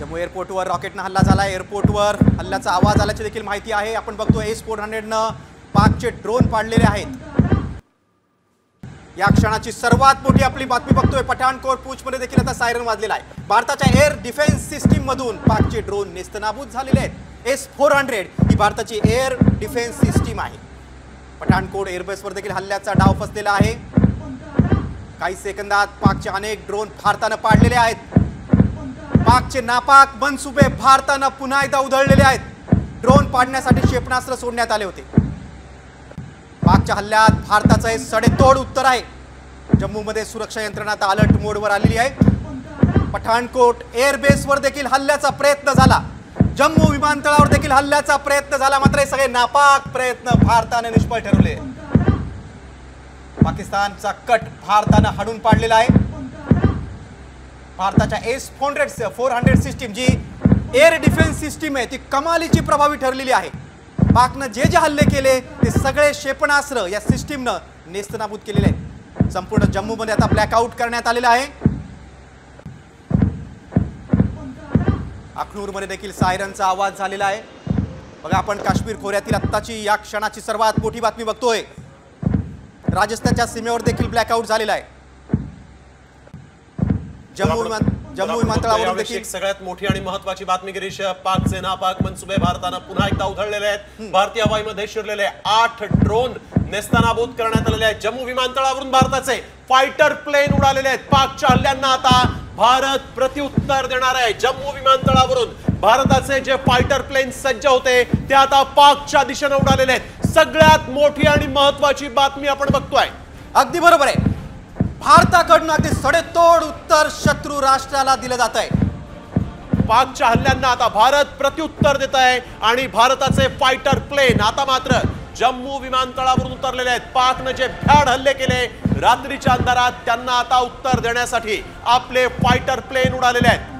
जम्मू एअरपोर्टवर रॉकेटनं हल्ला झाला। एअरपोर्टवर हल्ल्याचा आवाज आल्याची देखील माहिती आहे। आपण बघतो S-400नं पाकचे ड्रोन पाडलेले आहेत। या क्षणाची सर्वात मोठी आपली बातमी बघतोय। पठाणकोट पूंछमध्ये देखील आता सायरन वाजलेला आहे। भारताच्या एअर डिफेन्स सिस्टीम मधून पाकचे ड्रोन नेस्तनाबूत झालेले आहेत। S-400 ही भारताची एअर डिफेन्स सिस्टीम आहे। पठाणकोट एअरबेसवर देखील हल्ल्याचा डाव फसलेला आहे। काही सेकंदात पाकचे अनेक ड्रोन भारतानं पाडलेले आहेत। पाकचे नापाक मनसुबे भारतानं पुन्हा एकदा उधळलेले आहेत। ड्रोन पाडण्यासाठी क्षेपणास्त्र सोडण्यात आले होते। पाकच्या हल्ल्यात भारताचं हे सडेतोड उत्तर आहे। जम्मूमध्ये सुरक्षा यंत्रणा आता अलर्ट मोडवर आलेली आहे। पठाणकोट एअरबेसवर देखील हल्ल्याचा प्रयत्न झाला। जम्मू विमानतळावर देखील हल्ल्याचा प्रयत्न झाला, मात्र हे सगळे नापाक प्रयत्न भारताने निष्फळ ठरवले। पाकिस्तानचा कट भारतानं हाणून पाडलेला आहे। भारताच्या S-400 सिस्टीम जी एअर डिफेन्स सिस्टीम आहे ती कमालीची प्रभावी ठरलेली आहे। पाकनं जे जे हल्ले केले ते सगळे क्षेपणास्त्र या सिस्टीमनं नेस्तनाबूत केलेले आहेत। संपूर्ण जम्मूमध्ये आता ब्लॅकआउट करण्यात आलेला आहे। अखनूरमध्ये देखील सायरनचा आवाज झालेला आहे। बघा, आपण काश्मीर खोऱ्यातील आत्ताची या क्षणाची सर्वात मोठी बातमी बघतोय। राजस्थानच्या सीमेवर देखील ब्लॅकआउट झालेला आहे। जम्मू विमानतळावर देखील सगळ्यात मोठी आणि महत्त्वाची बातमी गिरीश, पाकचे नापाक मनसुबे भारतानं पुन्हा एकदा उधळलेले आहेत। भारतीय हवाईमध्ये शिरलेले 8 ड्रोन नेस्तनाबूत करण्यात आलेले आहेत। जम्मू विमानतळावरून भारताचे फायटर प्लेन उडालेले आहेत। पाकच्या हल्ल्यांना आता भारत प्रत्युत्तर देणार आहे। जम्मू विमानतळावरून भारताचे जे फायटर प्लेन सज्ज होते ते आता पाकच्या दिशेने उडालेले आहेत। सगळ्यात मोठी आणि महत्त्वाची बातमी आपण बघतोय। अगदी बरोबर आहे। भारताकडून अगदी सडेतोड उत्तर शत्रू राष्ट्राला दिलं जात आहे। पाकच्या हल्ल्यांना आता भारत प्रत्युत्तर देत आहे आणि भारताचे फायटर प्लेन आता मात्र जम्मू विमानतळावरून उतरलेले आहेत। पाकने जे भ्याड हल्ले केले रात्रीच्या अंधारात त्यांना आता उत्तर देण्यासाठी आपले फायटर प्लेन उडालेले आहेत।